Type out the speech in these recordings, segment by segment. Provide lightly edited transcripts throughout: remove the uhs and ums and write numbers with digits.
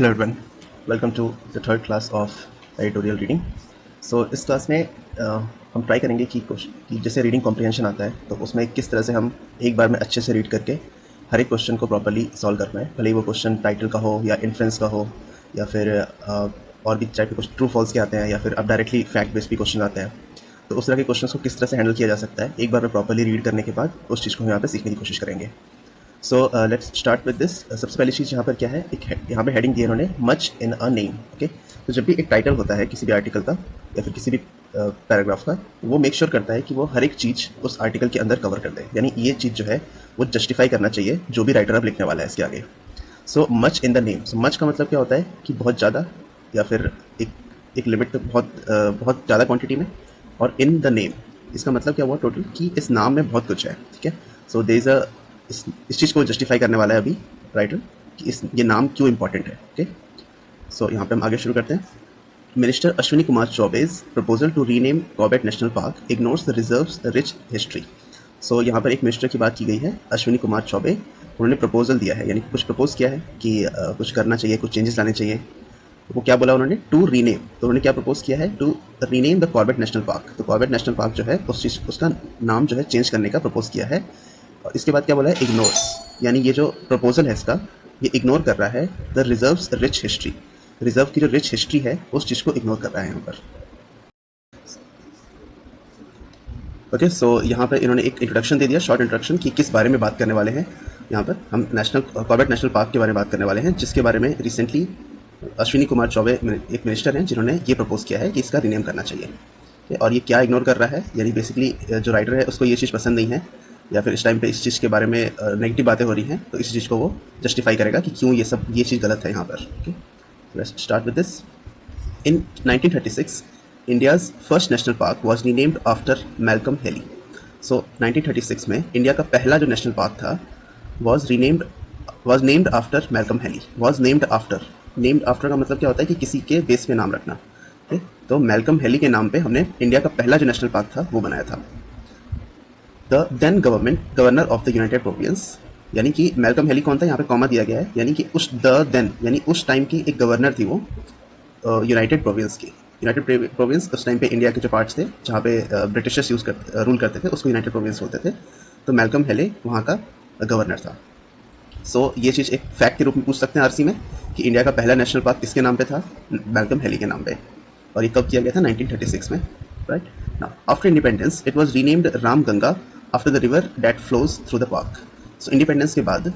Hello everyone, welcome to the third class of editorial reading. So इस class में हम try करेंगे कि जैसे रीडिंग कॉम्प्रिहेंशन आता है तो उसमें किस तरह से हम एक बार में अच्छे से रीड करके हर एक क्वेश्चन को प्रॉपर्ली सॉल्व कर पाएँ, भले ही वो क्वेश्चन टाइटल का हो या इन्फ्रेंस का हो या फिर और भी टाइप के कुछ ट्रू फॉल्स के आते हैं या फिर अब डायरेक्टली फैक्ट बेस्ड भी क्वेश्चन आते हैं। तो उस तरह के क्वेश्चन को किस तरह से हैंडल किया जा सकता है एक बार में प्रॉपर्ली रीड करने के बाद उस चीज़ को हम यहाँ पर सीखने की कोशिश करेंगे। So let's start with this. सबसे पहली चीज़ यहाँ पर क्या है, एक यहाँ पे हेडिंग दी है इन्होंने, much in a name. Okay, तो जब भी एक टाइटल होता है किसी भी आर्टिकल का या फिर किसी भी पैराग्राफ का, वो मेक श्योर करता है कि वो हर एक चीज़ उस आर्टिकल के अंदर कवर कर दे, यानी ये चीज़ जो है वो जस्टिफाई करना चाहिए जो भी राइटर अब लिखने वाला है इसके आगे। So much in the name, so much का मतलब क्या होता है कि बहुत ज़्यादा या फिर एक लिमिट तक बहुत ज़्यादा क्वान्टिटी में, और इन द नेम इसका मतलब क्या हुआ टोटल कि इस नाम में बहुत कुछ है। ठीक है, सो देयर इज़ अ इस चीज़ को जस्टिफाई करने वाला है अभी राइटर कि ये नाम क्यों इंपॉर्टेंट है। ओके, सो यहाँ पे हम आगे शुरू करते हैं। Minister Ashwini Kumar Choubey's proposal to rename Corbett national park ignores the reserve's rich history. So यहाँ पर एक मिनिस्टर की बात की गई है, अश्विनी कुमार चौबे। उन्होंने प्रपोजल दिया है, यानी कुछ प्रपोज किया है कि कुछ करना चाहिए, कुछ चेंजेस लाने चाहिए। तो वो क्या बोला उन्होंने, टू रीनेम। तो उन्होंने क्या प्रपोज किया है, to rename the Corbett national park. तो कॉर्बेट नेशनल पार्क जो है उस चीज़ उसका नाम जो है चेंज करने का प्रपोज किया है। और इसके बाद क्या बोला है, इग्नोर्स, यानी ये जो प्रपोजल है इसका ये इग्नोर कर रहा है the reserve's rich history. Reserve की जो रिच हिस्ट्री है उस चीज़ को इग्नोर कर रहा है यहाँ पर। ओके, सो यहाँ पर इन्होंने एक इंट्रोडक्शन दे दिया, शॉर्ट इंट्रोडक्शन कि किस बारे में बात करने वाले हैं। यहाँ पर हम कॉर्बेट नेशनल पार्क के बारे में बात करने वाले हैं, जिसके बारे में रिसेंटली अश्विनी कुमार चौबे एक मिनिस्टर हैं जिन्होंने ये प्रपोज किया है कि इसका रीनेम करना चाहिए। और ये क्या इग्नोर कर रहा है, यानी बेसिकली जो राइटर है उसको ये चीज़ पसंद नहीं है या फिर इस टाइम पे इस चीज़ के बारे में नेगेटिव बातें हो रही हैं, तो इस चीज़ को वो जस्टिफाई करेगा कि क्यों ये चीज़ गलत है यहाँ पर। Okay, let's start with this. In 1936 India's first national park was renamed after Malcolm Hailey. So 1936 में इंडिया का पहला जो नेशनल पार्क था was named after Malcolm Hailey. Was named after का मतलब क्या होता है कि किसी के बेस पे नाम रखना। ओके, तो मैल्कम हेली के नाम पे हमने इंडिया का पहला जो नेशनल पार्क था वो बनाया था। The then governor of the united provinces, यानी कि मैल्कम हेली कौन था, यहाँ पे कॉमा दिया गया है, यानी कि उस द देन यानी उस टाइम की एक गवर्नर थी वो यूनाइटेड प्रोविंस की। यूनाइटेड प्रोविंस उस टाइम पे इंडिया के जो पार्ट्स थे जहाँ पे ब्रिटिशर्स रूल करते थे उसको यूनाइटेड प्रोविंस बोलते थे। तो मैल्कम हेले वहाँ का गवर्नर था। सो ये चीज़ एक फैक्ट के रूप में पूछ सकते हैं आरसी में कि इंडिया का पहला नेशनल पार्क किसके नाम पे था, मैल्कम हेली के नाम पे, और ये कब किया गया था, 1936 में। Right now after independence it was renamed Ram Ganga after the river that flows through the park. So independence के बाद,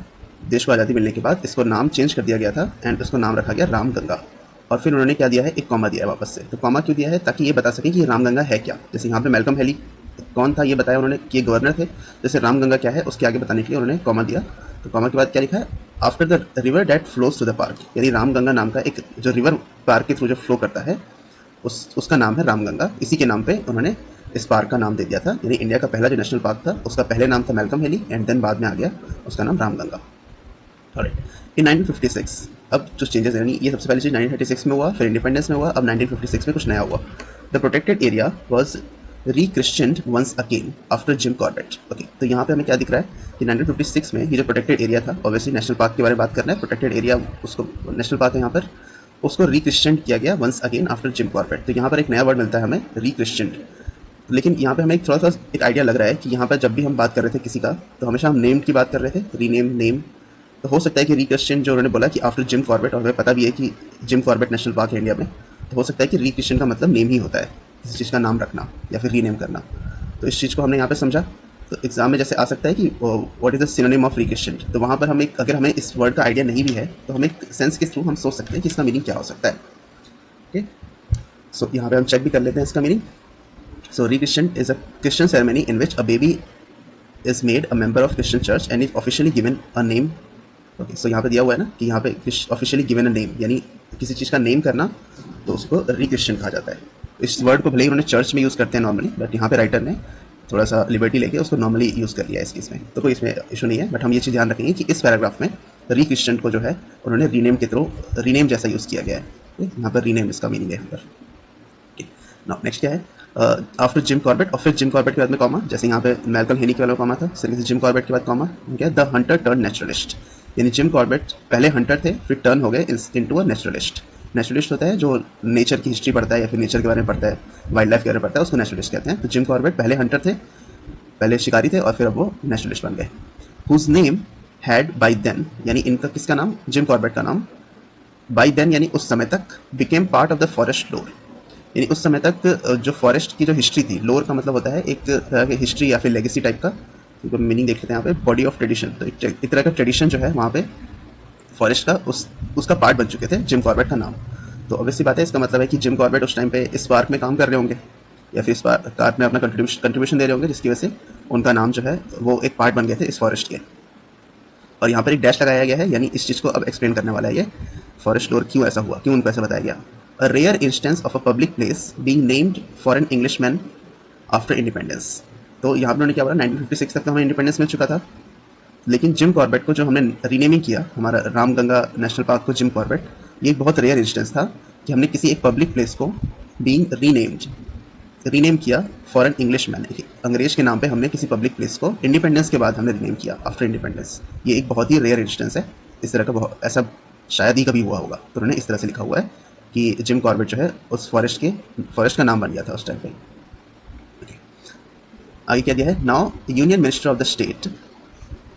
देश को आज़ादी मिलने के बाद, इसको नाम चेंज कर दिया गया था एंड उसको नाम रखा गया राम गंगा। और फिर उन्होंने क्या दिया है, एक कॉमा दिया है वापस से। तो कॉमा क्यों दिया है, ताकि ये बता सकें कि रामगंगा है क्या। जैसे यहाँ पे मैल्कम हेली कौन था ये बताया उन्होंने कि ये गवर्नर थे, जैसे रामगंगा क्या है उसके आगे बताने के लिए उन्होंने कॉमा दिया। तो कॉमा के बाद क्या लिखा है, after the river that flows to the park, यानी रामगंगा नाम का एक जो रिवर पार्क के थ्रू जो फ्लो करता है उसका नाम है रामगंगा। इसी के नाम पे उन्होंने इस पार्क का नाम दे दिया था, यानी इंडिया का पहला जो नेशनल पार्क था उसका पहले नाम था मैल्कम हेली एंड देन बाद में आ गया उसका नाम रामगंगा। ऑलराइट, इन 1956 अब जो चेंजेस, यानी ये सबसे पहली चीज़ 1936 में हुआ, फिर इंडिपेंडेंस में हुआ, अब 1956 में कुछ नया हुआ। The protected area was rechristened once again after Jim Corbett. Okay, तो यहाँ पे हमें क्या दिख रहा है कि 1956 में ये जो प्रोटेक्टेड एरिया था, ऑब्वियसली नेशनल पार्क के बारे में बात करना है, प्रोटेक्टेड एरिया उसको नेशनल पार्क है यहाँ पर, उसको री-क्रिश्चियन किया गया once again after Jim Corbett. तो यहाँ पर एक नया वर्ड मिलता है हमें, री-क्रिश्चियन। लेकिन यहाँ पे हमें थोड़ा सा एक आइडिया लग रहा है कि यहाँ पर जब भी हम बात कर रहे थे किसी का, तो हमेशा हम नेम की बात कर रहे थे, रीनेम नेम। तो हो सकता है कि री-क्रिश्चियन जो उन्होंने बोला कि आफ्टर जिम कॉर्बेट, और हमें पता भी है कि जिम कॉर्बेट नेशनल पार्क है इंडिया में, तो हो सकता है कि री-क्रिश्चियन का मतलब नेम ही होता है, किसी चीज़ का नाम रखना या फिर रीनेम करना। तो इस चीज़ को हमने यहाँ पे समझा। तो एग्जाम में जैसे आ सकता है कि what is the synonym of rechristen, तो वहाँ पर हम एक, अगर हमें इस वर्ड का आइडिया नहीं भी है तो हम एक सेंस के थ्रू हम सोच सकते हैं कि इसका मीनिंग क्या हो सकता है। ओके, सो यहाँ पे हम चेक भी कर लेते हैं इसका मीनिंग। So rechristen is a Christian ceremony in which a baby is made a member of Christian church and is officially given a name. Okay, so यहाँ पे दिया हुआ है ना कि यहाँ पे ऑफिशियली गिवन अ नेम, यानी किसी चीज़ का नेम करना, तो उसको री-क्रिश्चियन कहा जाता है। इस वर्ड को भले ही उन्होंने चर्च में यूज़ करते हैं नॉर्मली, बट यहाँ पे राइटर ने थोड़ा सा लिबर्टी लेके उसको नॉर्मली यूज़ कर लिया है इस केस में, तो कोई इसमें इशू नहीं है। बट हम ये चीज़ ध्यान रखेंगे कि इस पैराग्राफ में री-क्रिश्चियन को जो है उन्होंने रीनेम के थ्रू रीनेम जैसा यूज़ किया गया है। यहाँ पर रीनेम इसका मीनिंग है यहाँ पर। नाउ नेक्स्ट क्या है, आफ्टर जिम कॉर्बेट, और फिर जिम कॉर्बेट के बाद में कॉमा, जैसे यहाँ पे मैल्कम हेली के वाला कॉमा था, जिम कॉर्बेट के बाद कॉमा क्या है, द हंटर टर्न नेचुरलिस्ट, यानी जिम कॉर्बेट पहले हंटर थे, फिर टर्न हो गए इनटू अ नेचुरलिस्ट। नेचुरलिस्ट होता है जो नेचर की हिस्ट्री पढ़ता है या फिर नेचर के बारे में पढ़ता है, वाइल्ड लाइफ के बारे में पढ़ता है, उसको नेचुरलिस्ट कहते हैं। तो जिम कॉर्बेट पहले हंटर थे, पहले शिकारी थे और फिर अब वो नेचुरलिस्ट बन गए। Whose name had by then, यानी इनका किसका नाम, जिम कॉर्बेट का नाम, बाई देन यानी उस समय तक, became part of the forest लोर, यानी उस समय तक जो फॉरेस्ट की जो हिस्ट्री थी, लोर का मतलब होता है एक तरह की हिस्ट्री या फिर लेगेसी टाइप का, तो मीनिंग देख लेते हैं यहाँ पे, बॉडी ऑफ ट्रेडिशन। तो एक तरह का ट्रेडिशन जो है वहाँ पे फॉरेस्ट का उसका पार्ट बन चुके थे जिम कॉर्बेट का नाम। तो ऑब्वियसली बात है, इसका मतलब है कि जिम कॉर्बेट उस टाइम पे इस पार्क में काम कर रहे होंगे या फिर इस पार्क में अपना कंट्रीब्यूशन दे रहे होंगे, जिसकी वजह से उनका नाम जो है वो एक पार्ट बन गए थे इस फॉरेस्ट के। और यहाँ पर एक डैश लगाया गया है, यानी इस चीज़ को अब एक्सप्लेन करने वाला है ये फॉरेस्ट लोर, क्यों ऐसा हुआ, क्यों उनको ऐसा बताया गया। A rare instance of a public place being named for an Englishman after independence. तो यहाँ पर उन्होंने क्या बोला, 1956 तक तो हमें इंडिपेंडेंस मिल चुका था, लेकिन जिम कॉर्बेट को जो हमने रीनेमिंग किया, हमारा रामगंगा नेशनल पार्क को जिम कॉर्बेट, ये एक बहुत रेयर इंस्टेंस था कि हमने किसी एक पब्लिक प्लेस को बीइंग रीनेम किया फॉर एन इंग्लिश मैन, अंग्रेज के नाम पे हमने किसी पब्लिक प्लेस को इंडिपेंडेंस के बाद हमने रीनेम किया आफ्टर इंडिपेंडेंस। ये एक बहुत ही रेयर इंस्टेंस है, इस तरह का ऐसा शायद ही कभी हुआ होगा। तो उन्होंने इस तरह से लिखा हुआ है कि जिम कॉर्बेट जो है उस फॉरेस्ट का नाम बन गया था उस टाइम पे। आगे क्या दिया है, now union minister of the state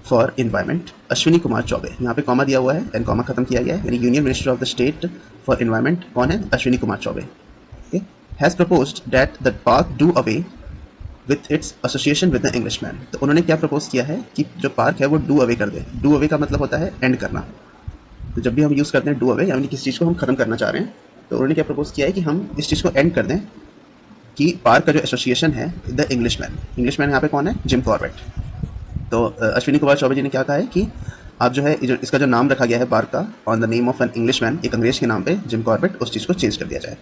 for environment Ashwini Kumar Choubey, यहाँ पे कॉमा दिया हुआ है एंड कॉमा खत्म किया गया है, यानी union minister of the state for environment कौन है, Ashwini Kumar Choubey, has proposed that the park do away with its association with the Englishman. तो उन्होंने क्या प्रपोज किया है कि जो पार्क है वो डू अवे कर दे। डू अवे का मतलब होता है एंड करना। तो जब भी हम यूज़ करते हैं डू अवे, यानी किसी चीज़ को हम खत्म करना चाह रहे हैं, तो उन्होंने क्या प्रपोज किया है कि हम इस चीज़ को एंड कर दें कि पार्क का जो एसोसिएशन है द इंग्लिशमैन यहाँ पे कौन है, जिम कॉर्बेट। तो अश्विनी कुमार चौबे जी ने क्या कहा है कि आप जो है इसका जो नाम रखा गया है पार्क का, on the name of an Englishman, एक अंग्रेज के नाम पे जिम कॉर्बेट, उस चीज़ को चेंज कर दिया जाए।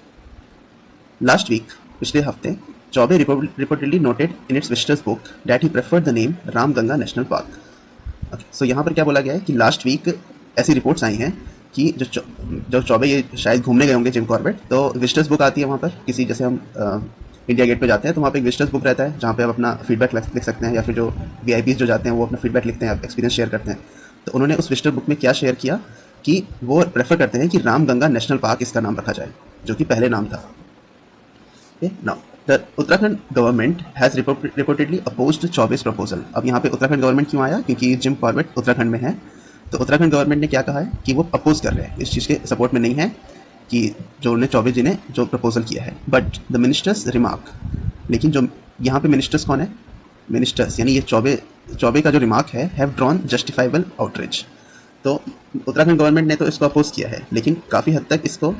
लास्ट वीक, पिछले हफ्ते, Choubey reportedly noted in its visitors book that he preferred the name Ramganga national park. So यहाँ पर क्या बोला गया है कि लास्ट वीक ऐसी रिपोर्ट्स आई हैं कि जो चौबे ये शायद घूमने गए होंगे जिम कॉर्बेट, तो विजिटर्स बुक आती है वहाँ पर, किसी जैसे हम इंडिया गेट पे जाते हैं तो वहाँ पे एक विजिटर्स बुक रहता है जहाँ पे आप अपना फीडबैक लिख सकते हैं, या फिर जो VIPs जो जाते हैं वो अपना फीडबैक लिखते हैं, एक्सपीरियंस शेयर करते हैं। तो उन्होंने उस विजिटर बुक में क्या शेयर किया कि वो प्रेफर करते हैं कि रामगंगा नेशनल पार्क इसका नाम रखा जाए, जो कि पहले नाम था। Now the Uttarakhand government has reportedly opposed Choubey's proposal. अब यहाँ पे उत्तराखंड गवर्नमेंट क्यों आया, क्योंकि जिम कॉर्बेट उत्तराखंड में है, तो उत्तराखंड गवर्नमेंट ने क्या कहा है कि वो अपोज कर रहे हैं, इस चीज़ के सपोर्ट में नहीं है कि जो उन्हें चौबे जी ने जो प्रपोजल किया है। बट द मिनिस्टर्स रिमार्क, लेकिन जो यहाँ पे मिनिस्टर्स कौन है, मिनिस्टर्स यानी ये चौबे का जो रिमार्क है, हैव ड्रॉन जस्टिफाइबल आउटरीच। तो उत्तराखंड गवर्नमेंट ने तो इसको अपोज किया है, लेकिन काफ़ी हद तक इसको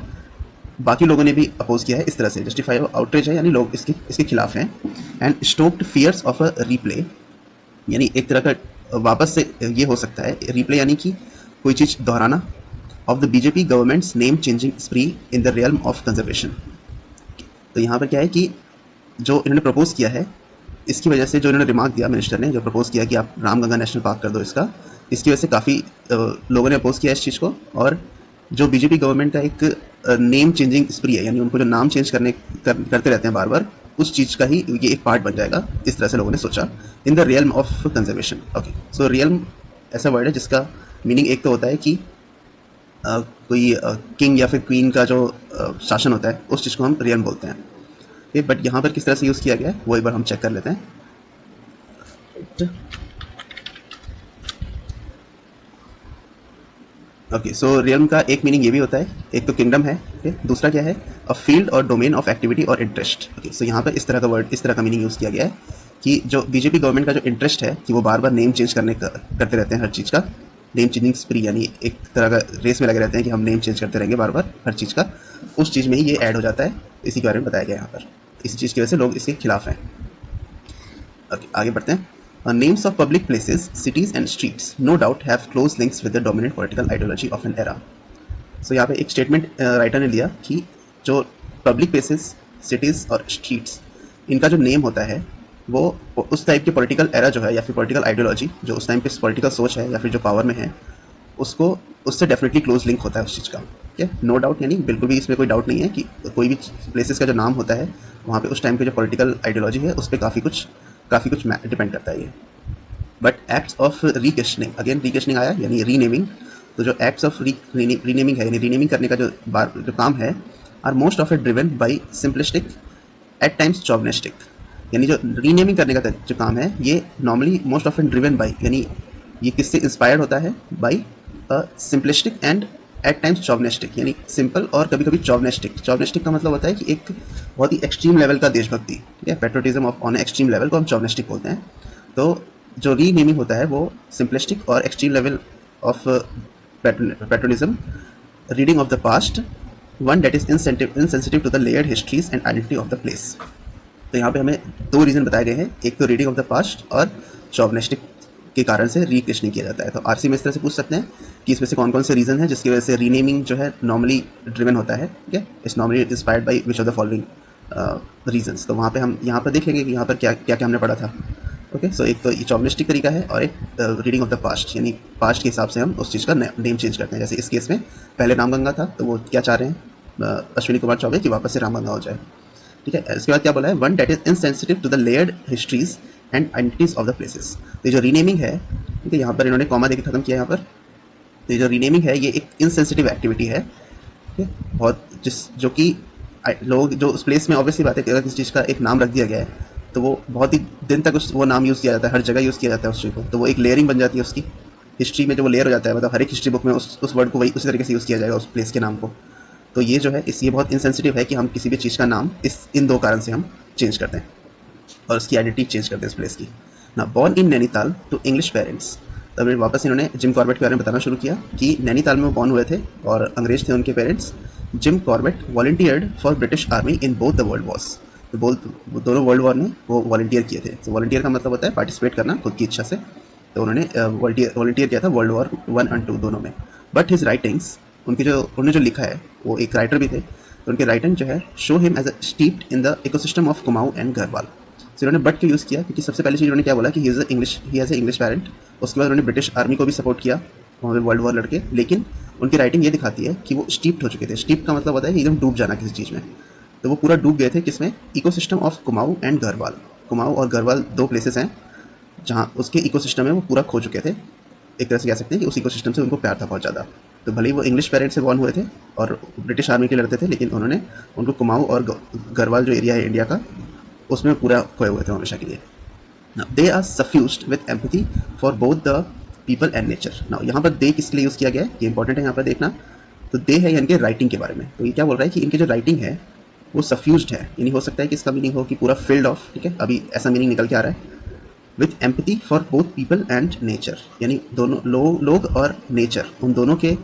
बाकी लोगों ने भी अपोज किया है इस तरह से, जस्टिफाइबल आउटरीच है यानी लोग इसके खिलाफ हैं। And stoked fears of a replay, यानी एक तरह का वापस से ये हो सकता है रीप्ले, यानी कि कोई चीज़ दोहराना, of the BJP governments name changing स्प्री in the realm of conservation. तो यहाँ पर क्या है कि जो इन्होंने प्रपोज किया है, इसकी वजह से जो इन्होंने रिमार्क दिया, मिनिस्टर ने जो प्रपोज किया कि आप रामगंगा नेशनल पार्क कर दो इसकी वजह से काफ़ी लोगों ने अपोज किया इस चीज़ को। और जो बीजेपी गवर्नमेंट का एक नेम चेंजिंग स्प्री है, यानी उनको जो नाम चेंज करते रहते हैं बार बार, उस चीज़ का ही ये एक पार्ट बन जाएगा, इस तरह से लोगों ने सोचा, in the realm of conservation. Okay, so realm ऐसा वर्ड है जिसका मीनिंग एक तो होता है कि कोई किंग या फिर क्वीन का जो शासन होता है, उस चीज़ को हम रियल्म बोलते हैं। बट यहाँ पर किस तरह से यूज़ किया गया है वो एक बार हम चेक कर लेते हैं। ओके, सो रियल्म का एक मीनिंग ये भी होता है, एक तो किंगडम है, दूसरा क्या है, अ फील्ड और डोमेन ऑफ एक्टिविटी और इंटरेस्ट। ओके, सो यहाँ पर इस तरह का वर्ड, इस तरह का मीनिंग यूज़ किया गया है कि जो बीजेपी गवर्नमेंट का जो इंटरेस्ट है कि वो बार बार नेम चेंज करते रहते हैं हर चीज़ का, नेम चेंजिंग स्प्री, यानी एक तरह का रेस में लगे रहते हैं कि हम नेम चेंज करते रहेंगे बार बार हर चीज़ का, उस चीज़ में ही ये ऐड हो जाता है, इसी के बारे में बताया गया यहाँ पर। इसी चीज़ की वजह से लोग इसके खिलाफ हैं। ओके, आगे बढ़ते हैं। Names of public places, cities and streets no doubt have close links with the dominant political ideology of an era. So यहाँ पे एक स्टेटमेंट राइटर ने दिया कि जो पब्लिक प्लेसेस, सिटीज़ और स्ट्रीट्स, इनका जो नेम होता है वो उस टाइप के पॉलिटिकल एरा जो है, या फिर पॉलिटिकल आइडियोलॉजी जो उस टाइम पे पॉलिटिकल सोच है या फिर जो पावर में है, उससे डेफिनेटली क्लोज लिंक होता है उस चीज़ का। ठीक है, नो डाउट, यानी बिल्कुल भी इसमें कोई डाउट नहीं है कि कोई भी प्लेसेस का जो नाम होता है वहाँ पे उस टाइम के जो पॉलिटिकल आइडियोलॉजी है उस पर काफ़ी कुछ डिपेंड करता है ये। बट एक्ट्स ऑफ रीक्वेश्चनिंग, अगेन रीक्वेश्चनिंग आया यानी रीनेमिंग, तो जो एक्ट्स ऑफ रीनेमिंग है यानी रीनेमिंग करने का जो काम है, are most of it driven by simplistic at times chauvinistic, यानी जो रीनेमिंग करने का जो काम है ये normally most of it driven by, यानी ये किससे इंस्पायर्ड होता है, by simplistic and at times chauvinistic, यानी सिंपल और कभी कभी चॉवनिस्टिक। चॉवनिस्टिक का मतलब होता है कि एक बहुत ही एक्सट्रीम लेवल का देशभक्ति, ठीक है, patriotism of on extreme level को हम चॉवनिस्टिक बोलते हैं। तो जो रीनेमिंग होता है वो सिंपलिस्टिक और extreme level of patriotism, reading of the past, one that is insensitive to the layered histories and identity of the place. तो यहाँ पे हमें दो रीज़न बताए गए हैं, एक तो रीडिंग ऑफ द पास्ट और चॉवनिस्टिक के कारण से रीक्वेश्चनिंग किया जाता है। तो आरसी में इस तरह से पूछ सकते हैं कि इसमें से कौन कौन से रीज़न है जिसकी वजह से रीनेमिंग जो है नॉर्मली ड्रिवन होता है, ठीक है, it's normally inspired by which of the following reasons. तो वहाँ पे हम यहाँ पर देख लेंगे कि यहाँ पर क्या क्या क्या हमने पढ़ा था। ओके, सो एक तो ये चॉवनिस्टिक तरीका है और एक रीडिंग ऑफ द पास्ट, यानी पास्ट के हिसाब से हम उस चीज़ का नेम चेंज करते हैं। जैसे इस केस में पहले रामगंगा था, तो वो क्या चाह रहे हैं अश्विनी कुमार चौबे कि वापस से रामगंगा हो जाए, ठीक है। इसके बाद क्या बोला है, one that is insensitive to the layered histories and identities of the places. तो जो रीनेमिंग है, ठीक है, यहाँ पर इन्होंने कॉमा देकर खत्म किया यहाँ पर। तो ये जो रीनेमिंग है ये एक इनसेंसिटिव एक्टिविटी है, ठीक है, बहुत जो कि लोग जो उस प्लेस में ऑब्वियसली बात है कि अगर किसी चीज़ का एक नाम रख दिया गया है तो वो बहुत ही दिन तक वो नाम यूज़ किया जाता है, हर जगह यूज़ किया जाता है उस चीज़ को, तो वो एक लेयरिंग बन जाती है उसकी हिस्ट्री में, जो वो लेयर हो जाता है, मतलब हर एक हिस्ट्री बुक में उस वर्ड को वही उसी तरीके से यूज़ किया जाएगा उस प्लेस के नाम को। तो ये जो है ये बहुत इंसेंसिटिव है कि हम किसी भी चीज़ का नाम इन दो कारण से हम चेंज करते हैं और उसकी आइडेंटिटी चेंज करते हैं इस प्लेस की ना। Born in Nainital to English parents, तब वापस इन्होंने जिम कॉर्बेट के बारे में बताना शुरू किया कि नैनीताल में वो बॉर्न हुए थे और अंग्रेज थे उनके parents. Jim Corbett volunteered for British army in both the world Wars, तो दोनों वर्ल्ड वॉर में वो वॉलंटियर किए थे। तो वॉलंटियर का मतलब होता है पार्टिसिपेट करना खुद की इच्छा से, तो उन्होंने वॉलंटियर किया था वर्ल्ड वॉर 1 और 2 दोनों में। बट हिज राइटिंग्स, उन्होंने जो लिखा है वो एक राइटर भी थे, तो उनके राइटिंग जो है show him as a steeped in the ecosystem of Kumaon and Garhwal. तो इन्होंने बट को यूज़ किया क्योंकि सबसे पहली चीज़ उन्होंने क्या बोला कि he has a English parent. उसके बाद उन्होंने ब्रिटिश आर्मी को भी सपोर्ट किया वहाँ पे वर्ल्ड वॉर लड़के, लेकिन उनकी राइटिंग ये दिखाती है कि वो स्टीप्ड हो चुके थे। स्टीप का मतलब होता है कि एकदम डूब जाना किसी चीज़ में, तो वो पूरा डूब गए थे किसमें, ecosystem of Kumaon and Garhwal. Kumaon और गढ़वाल 2 प्लेसेस हैं जहाँ उसके इकोसिस्टम में वो पूरा खो चुके थे। एक तरह से कह सकते हैं कि उस इकोसिस्टम से उनको प्यार था बहुत ज़्यादा। तो भले ही वो इंग्लिश पेरेंट्स से बॉर्न हुए थे और ब्रिटिश आर्मी के लड़ते थे, लेकिन उन्होंने उनको कुमाऊं और गढ़वाल जो एरिया है इंडिया का उसमें पूरा खोए हुए थे हमेशा के लिए। They are suffused with empathy for both the people and nature. Now यहाँ पर दे किस लिए यूज़ किया गया है ये इंपॉर्टेंट है यहाँ पर देखना। तो दे है इनके राइटिंग के बारे में, तो ये क्या बोल रहा है कि इनकी जो राइटिंग है वो सफ्यूज्ड है, यानी हो सकता है कि इसका मीनिंग हो कि पूरा फील्ड ऑफ, ठीक है, अभी ऐसा मीनिंग निकल के आ रहा है, with empathy for both people and nature, यानी दोनों लोग और नेचर, उन दोनों के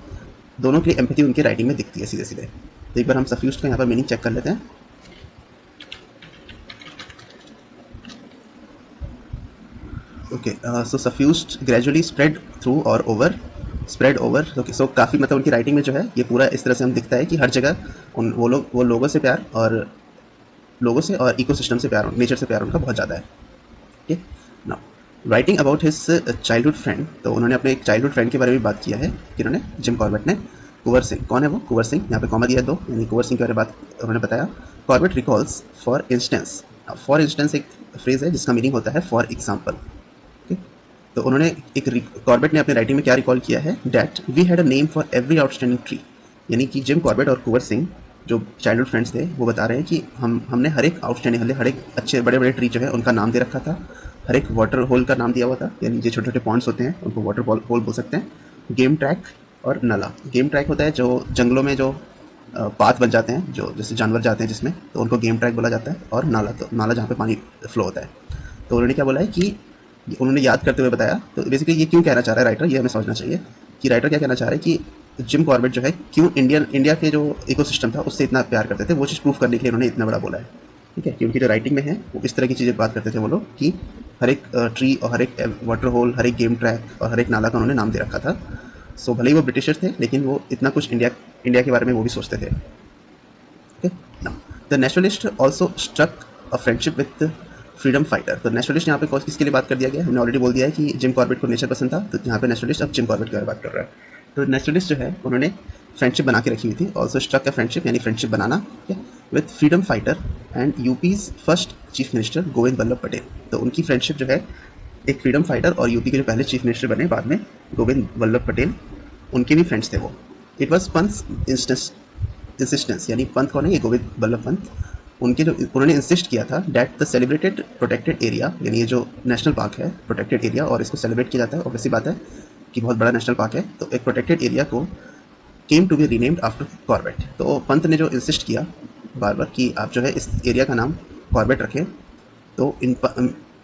लिए एम्पैथी उनके राइटिंग में दिखती है सीधे सीधे। तो एक बार हम सफ्यूज्ड का यहाँ पर मीनिंग चेक कर लेते हैं। ओके, सो सफ्यूज्ड ग्रेजुअली स्प्रेड थ्रू और ओवर, स्प्रेड ओवर। ओके, सो काफ़ी मतलब उनकी राइटिंग में जो है ये पूरा इस तरह से हम दिखता है कि हर जगह वो लोगों से प्यार और इकोसिस्टम से प्यार, नेचर से प्यार उनका बहुत ज़्यादा है। ठीक है, now writing about his childhood friend, तो उन्होंने अपने एक चाइल्डहुड फ्रेंड के बारे में बात किया है कि उन्होंने जिम कॉर्बेट ने। कुंवर सिंह, कौन है वो? कुंवर सिंह, यहाँ पे कॉमा दिया है 2, यानी कुंवर सिंह के बारे में बात उन्होंने बताया। कॉर्बेट रिकॉल्स फॉर इंस्टेंस एक फ्रेज है जिसका मीनिंग होता है फॉर एग्जाम्पल। तो उन्होंने कॉर्बेट ने अपने राइटिंग में क्या रिकॉल किया है, that we had a name for every outstanding tree, यानी कि जिम कॉर्बेट और कुंवर सिंह जो चाइल्डहुड फ्रेंड्स थे वो बता रहे हैं कि हमने हर एक आउटस्टैंडिंग, हर एक अच्छे बड़े बड़े ट्री जो है उनका नाम दे रखा था, हर एक वाटर होल का नाम दिया हुआ था, यानी जो छोटे छोटे पॉन्ड्स होते हैं उनको वाटर होल बोल सकते हैं। गेम ट्रैक और नाला, गेम ट्रैक होता है जो जंगलों में जो पाथ बन जाते हैं, जो जैसे जानवर जाते हैं जिसमें, तो उनको गेम ट्रैक बोला जाता है। और नाला जहाँ पे पानी फ्लो होता है। तो उन्होंने क्या बोला है कि उन्होंने याद करते हुए बताया, तो बेसिकली ये क्यों कहना चाह रहा है राइटर, ये हमें समझना चाहिए कि राइटर क्या कहना चाह रहा है कि जिम कॉर्बेट जो है क्यों इंडिया के जो इकोसिस्टम था उससे इतना प्यार करते थे, वो चीज़ प्रूफ करने के लिए उन्होंने इतना बड़ा बोला है। ठीक है, क्योंकि जो राइटिंग में है वो इस तरह की चीज़ें बात करते थे वो लोग कि हर एक ट्री और हर एक वाटर होल, हर एक गेम ट्रैक और हर एक नाला का उन्होंने नाम दे रखा था। सो भले ही वो ब्रिटिशर थे, लेकिन वो इतना कुछ इंडिया के बारे में वो भी सोचते थे। The nationalist also struck a friendship with freedom fighter. तो नेशनलिस्ट यहाँ पे किसके लिए बात कर दिया गया, हमने ऑलरेडी बोल दिया है कि जिम कॉर्बेट को नेचर पसंद था, तो यहाँ पे नेशनलिस्ट अब जिम कॉर्बेट के बारे में बात कर रहा है। तो नेशनलिस्ट जो है उन्होंने फ्रेंडशिप बना के रखी हुई थी, ऑल्सो स्ट्रक अ फ्रेंडशिप, यानी फ्रेंडशिप बनाना, with freedom fighter and UP's first chief minister Govind Ballabh Patel. तो उनकी फ्रेंडशिप जो है एक फ्रीडम फाइटर और यूपी के जो पहले चीफ मिनिस्टर बने बाद में, गोविंद वल्लभ पटेल, उनके भी फ्रेंड्स थे वो। इट वॉज पंथ इंसिस्टेंस, यानी पंत कौन है, ये गोविंद वल्लभ पंत, उनके जो उन्होंने इंसिस्ट किया था that the celebrated protected area, यानी ये जो नेशनल पार्क है प्रोटेक्टेड एरिया और इसको सेलिब्रेट किया जाता है, ऑब्वियसली बात है कि बहुत बड़ा नेशनल पार्क है, तो एक प्रोटेक्टेड एरिया को came to be renamed after Corbett. तो पंत ने जो इंसिस्ट किया बार बार कि आप जो है इस एरिया का नाम कॉर्बेट रखें, तो इन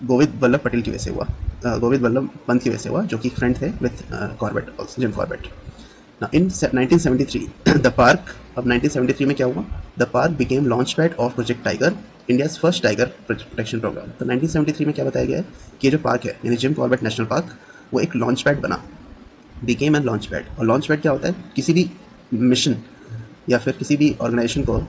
गोविंद वल्लभ पटेल की वजह से हुआ, गोविंद वल्लभ पंत की वजह से हुआ, जो कि फ्रेंड थे with Corbett, Jim Corbett. Now in 1973 the park, अब 1973 में क्या हुआ, the park became launch pad of project tiger, India's first tiger protection programme. तो 1973 में क्या बताया गया है कि ये जो पार्क है यानी जिम कॉर्बेट नेशनल पार्क, वो एक लॉन्च पैड बना, बिकेम एन लॉन्च पैड। और लॉन्च पैड क्या होता है, किसी भी मिशन या फिर किसी भी ऑर्गेनाइजेशन को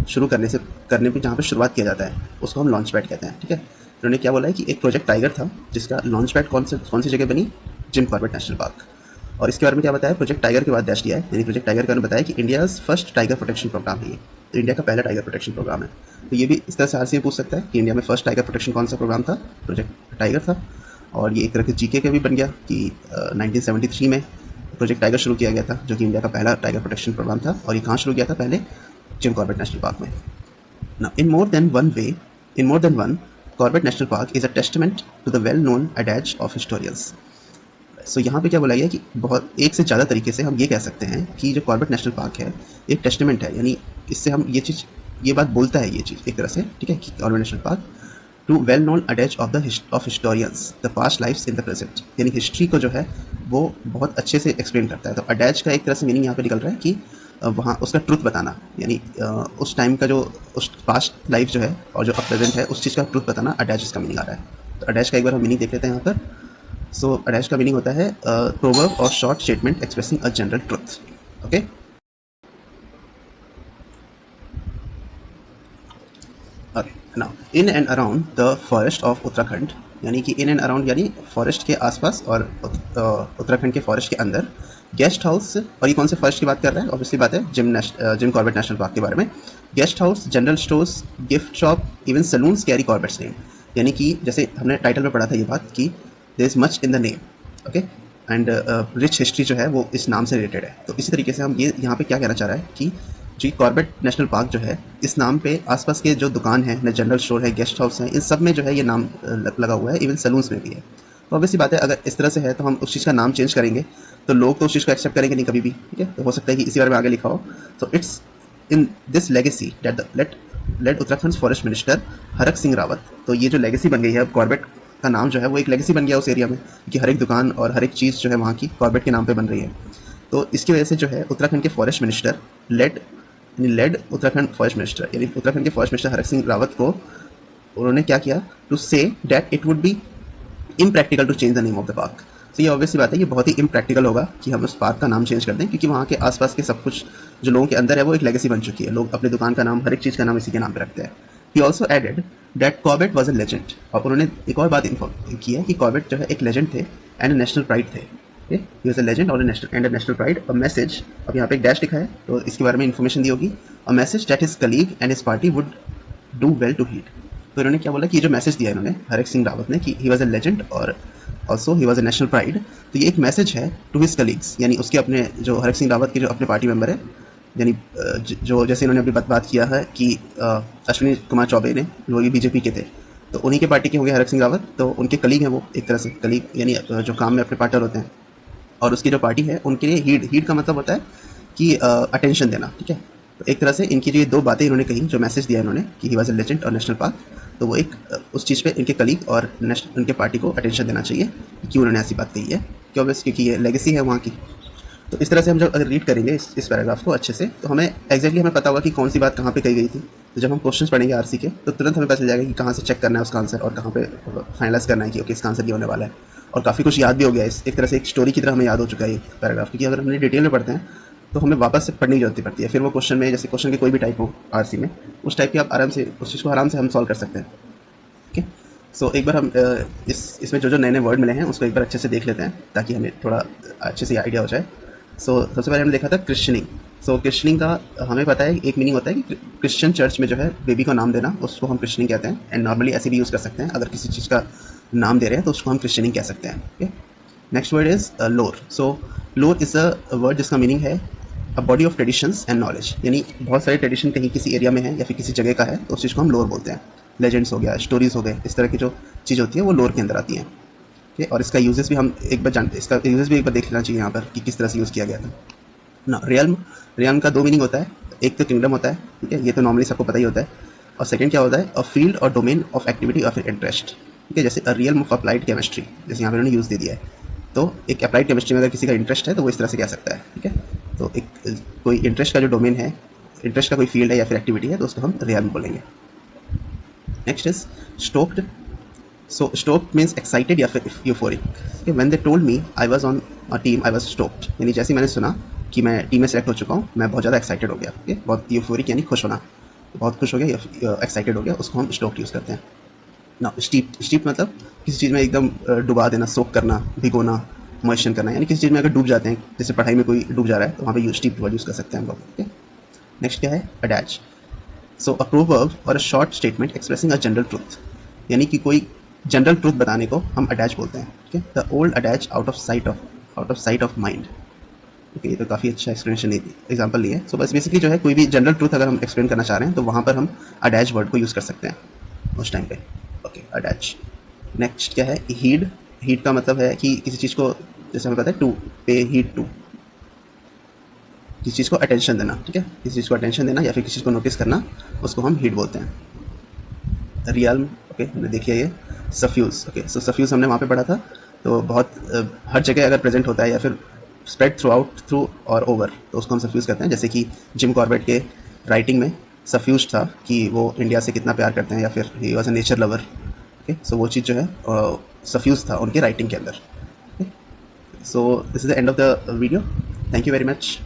शुरू करने पे जहाँ पे शुरुआत किया जाता है उसको हम लॉन्च पैड कहते हैं, ठीक है। उन्होंने क्या बोला है कि एक प्रोजेक्ट टाइगर था जिसका लॉन्च पैड कौन सी जगह बनी, जिम कॉर्बेट नेशनल पार्क। और इसके बारे में क्या बताया, प्रोजेक्ट टाइगर के बाद डैश दिया है, यानी प्रोजेक्ट टाइगर के बारे में बताया कि India's first tiger protection programme है ये, तो इंडिया का पहला टाइगर प्रोटेक्शन प्रोग्राम है। तो ये भी इस तरह से आरसी पूछ सकता है कि इंडिया में फर्स्ट टाइगर प्रोटेक्शन कौन सा प्रोग्राम था, प्रोजेक्ट टाइगर था। और ये एक तरह के जीके के भी बन गया कि 1973 में प्रोजेक्ट टाइगर शुरू किया गया था, जो कि इंडिया का पहला टाइगर प्रोटेक्शन प्रोग्राम था, और ये कहाँ शुरू किया था, पहले जिम कॉर्बेट नेशनल पार्क में। Now, in more than one, Corbett National Park is a testament to the well-known adage of historians. So यहाँ पे क्या बोला गया कि बहुत एक से ज़्यादा तरीके से हम ये कह सकते हैं कि जो कॉर्बेट नेशनल पार्क है एक टेस्टमेंट है, यानी इससे हम ये बात बोलता है ये चीज़ एक तरह से, ठीक है, कि Corbett national park to well known attach of historians the past lives in the present, यानी हिस्ट्री को जो है वो बहुत अच्छे से एक्सप्लेन करता है। तो अटैच का एक तरह से मीनिंग यहाँ पे निकल रहा है कि वहाँ उसका ट्रुथ बताना, यानी उस टाइम का जो उस पास्ट लाइफ जो है और जो अब प्रेजेंट है उस चीज़ का ट्रुथ बताना, अटैच इसका मीनिंग आ रहा है। तो अटैच का एक बार हम मीनिंग देख लेते हैं यहाँ पर। सो अटैच का मीनिंग होता है प्रोवर्ब और short statement expressing a general truth, okay. Now in and around the forest of Uttarakhand, यानी कि इन एंड अराउंड यानी फॉरेस्ट के आसपास और उत्तराखंड के फॉरेस्ट के अंदर गेस्ट हाउस, और ये कौन से फॉरेस्ट की बात कर रहा है, ऑब्वियसली बात है जिम कॉर्बेट नेशनल पार्क के बारे में। Guest house, general stores, gift shop, even salons carry Corbett's name, यानी कि जैसे हमने टाइटल में पढ़ा था ये बात कि there is much in the name, okay, and rich history जो है वो इस नाम से रिलेटेड है। तो इसी तरीके से हम ये यहाँ पे क्या कहना चाह रहा है कि जी कॉर्बेट नेशनल पार्क जो है इस नाम पे आसपास के जो दुकान है, जनरल स्टोर है, गेस्ट हाउस है, इन सब में जो है ये नाम लगा हुआ है, इवन सलून्स में भी है। तो ऑब्वियसली बात है अगर इस तरह से है तो हम उस चीज़ का नाम चेंज करेंगे तो लोग तो उस चीज़ को एक्सेप्ट करेंगे नहीं कभी भी, ठीक है। तो हो सकता है कि इसी बारे में आगे लिखा हो। तो it's in this legacy that late Uttarakhand forest minister Harak Singh Rawat. तो ये जो लेगेसी बन गई है, अब कॉर्बेट का नाम जो है वो एक लेगेसी बन गया उस एरिया में कि हर एक दुकान और हर एक चीज़ जो है वहाँ की कॉर्बेट के नाम पे बन रही है। तो इसकी वजह से जो है उत्तराखंड के forest minister led Uttarakhand forest minister, यानी उत्तराखंड के फॉरेस्ट मिनिस्टर हरक सिंह रावत को उन्होंने क्या किया, to say that it would be impractical to change the name of the park. तो ये ऑब्वियसली बात है, ये बहुत ही इम्प्रैक्टिकल होगा कि हम उस पार्क का नाम चेंज कर दें, क्योंकि वहाँ के आसपास के सब कुछ जो लोगों के अंदर है वो एक लेगेसी बन चुकी है, लोग अपने दुकान का नाम, हर एक चीज़ का नाम इसी के नाम पे रखते हैं। He also added that Corbett was a legend, और उन्होंने एक और बात इन्फॉर्म की है कि कॉर्बेट जो है एक लेजेंड थे एंड नेशनल प्राइड थे। ही वॉज अ लेजेंड और नेशनल प्राइड। अ मैसेज, अब यहाँ पे एक डैश लिखा है तो इसके बारे में इन्फॉर्मेशन दी होगी। A message that his colleague and his party would do well to heed. तो इन्होंने क्या बोला कि जो मैसेज दिया इन्होंने हरक सिंह रावत ने कि ही वॉज अ लेजेंड और also he was a national pride, तो ये एक मैसेज है टू हिज कलीग्स, यानी उसके अपने जो हरक सिंह रावत के जो अपने पार्टी मेंबर है, यानी जो जैसे इन्होंने अभी बात किया है कि अश्विनी कुमार चौबे ने वो ये बीजेपी के थे, तो उन्हीं के पार्टी के हो गए हरक सिंह रावत, तो उनके कलीग हैं वो एक तरह से, कलीग यानी जो काम में अपने पार्टनर होते हैं, और उसकी जो पार्टी है उनके लिए हीड का मतलब होता है कि अटेंशन देना, ठीक है। तो एक तरह से इनकी जो ये दो बातें इन्होंने कही, जो मैसेज दिया इन्होंने कि ही वॉज अ लेजेंड और नेशनल पार्क, तो वो एक उस चीज़ पे इनके कलीग और उनके पार्टी को अटेंशन देना चाहिए क्यों उन्होंने ऐसी बात कही है, क्योंकि ये लेगेसी है वहाँ की। तो इस तरह से हम जब अगर रीड करेंगे इस पैराग्राफ को अच्छे से, तो हमें एग्जैक्टली हमें पता होगा कि कौन सी बात कहाँ पे कही गई थी। तो जब हम क्वेश्चंस पढ़ेंगे आरसी के तो तुरंत हमें पता चल जाएगा कि कहाँ से चेक करना है उसका आंसर और कहाँ पे फाइनलाइज करना है कि ओके इसका आंसर ये होने वाला है। और काफ़ी कुछ याद भी हो गया है, एक तरह से एक स्टोरी की तरह हमें याद हो चुका है ये पैराग्राफ, क्योंकि अगर हमने डिटेल में पढ़ते हैं तो हमें वापस से पढ़ने की जरूरत पड़ती है। फिर वो क्वेश्चन में, जैसे क्वेश्चन के कोई भी टाइप हो आरसी में, उस टाइप की आप आराम से उस चीज़ को आराम से हम सॉल्व कर सकते हैं। ओके, सो एक बार हम इसमें जो नए वर्ड मिले हैं उसको एक बार अच्छे से देख लेते हैं ताकि हमें थोड़ा अच्छे से आइडिया हो जाए। सो सबसे पहले हमने देखा था क्रिश्चनिंग। सो क्रिश्चनिंग का हमें पता है एक मीनिंग होता है कि क्रिश्चियन चर्च में जो है बेबी को नाम देना, उसको हम क्रिश्चनिंग कहते हैं। एंड नॉर्मली ऐसे भी यूज़ कर सकते हैं अगर किसी चीज़ का नाम दे रहे हैं तो उसको हम क्वेश्चनिंग कह सकते हैं। ओके, नेक्स्ट वर्ड इज लोर। सो लोर इज़ अ वर्ड जिसका मीनिंग है a body of traditions and knowledge, यानी बहुत सारे ट्रेडिशन कहीं किसी एरिया में है या फिर किसी जगह का है तो उस चीज़ को हम लोर बोलते हैं। लेजेंड्स हो गया, स्टोरीज हो गए, इस तरह की जो चीज़ होती है वो लोर के अंदर आती है। ओके, और इसका यूजेस भी हम एक बार जानते, इसका यूजेस भी एक बार देख लेना चाहिए यहाँ पर कि किस तरह से यूज़ किया गया था ना। रियल्म, रियल्म का दो मीनिंग होता है, एक तो किंगडम होता है, ठीक है, ये तो नॉर्मली सबको पता ही होता है, और सेकंड क्या होता है, अ फील्ड और डोमेन ऑफ एक्टिविटी और फिर इंटरेस्ट। ठीक है, जैसे अ रियल्म ऑफ अप्लाइड केमिस्ट्री, जैसे यहाँ पर उन्होंने यूज़ दे दिया है। तो एक अप्लाइड केमिस्ट्री में अगर किसी का इंटरेस्ट है तो वो इस तरह से कह सकता है। ठीक है, तो एक कोई इंटरेस्ट का जो डोमेन है, इंटरेस्ट का कोई फील्ड है या फिर एक्टिविटी है तो उसको हम रियल्म बोलेंगे। Next is stoked. So stoked means excited या फिर euphoric. When they told me I was on a team I was stoked, यानी जैसे मैंने सुना कि मैं टीम में सेलेक्ट हो चुका हूँ मैं बहुत ज़्यादा एक्साइटेड हो गया। ओके, बहुत यूफोरिक यानी खुश होना, बहुत खुश हो गया या एक्साइटेड हो गया, उसको हम स्टोक्ड यूज़ करते हैं ना। स्टीप, स्टीप मतलब किसी चीज़ में एकदम डुबा देना, सोक करना, भिगोना, मॉइस्चन करना, यानी किसी चीज़ में अगर डूब जाते हैं, जैसे पढ़ाई में कोई डूब जा रहा है तो वहाँ पे स्टीप वर्ड यूज़ कर सकते हैं हम लोग। ओके, नेक्स्ट क्या है, अटैच। सो अ प्रोवर्ब और a short statement expressing a general truth, यानी कि कोई जनरल ट्रूथ बताने को हम अटैच बोलते हैं। ठीक है, the old attach out of site of mind. Okay, ये तो काफ़ी अच्छा एक्सप्लेनेशन एग्जाम्पल लिए। सो बस बेसिकली जो है कोई भी जनरल ट्रूथ अगर हम एक्सप्लेन करना चाह रहे हैं तो वहाँ पर हम अटैच वर्ड को यूज़ कर सकते हैं उस टाइम पे। Okay, attach. नेक्स्ट क्या है, हीड। हीड का मतलब है कि किसी चीज़ को, जैसे हमें पता है टू पे हीड टू, किसी चीज़ को अटेंशन देना। ठीक है, किसी चीज़ को अटेंशन देना या फिर किसी चीज़ को नोटिस करना, उसको हम हीड बोलते हैं। रियल्म, ओके, हमने देखिए ये। सफ्यूज़, ओके, सो सफ्यूज़ हमने वहाँ पे पढ़ा था। तो बहुत हर जगह अगर प्रेजेंट होता है या फिर स्प्रेड थ्रू आउट, थ्रू और ओवर, तो उसको हम सफ्यूज़ कहते हैं। जैसे कि जिम कॉर्बेट के राइटिंग में सफ्यूज था कि वो इंडिया से कितना प्यार करते हैं या फिर he was a nature lover. Okay, so वो चीज़ जो है सफ्यूज था उनके राइटिंग के अंदर। Okay, so this is the end of the video. Thank you very much.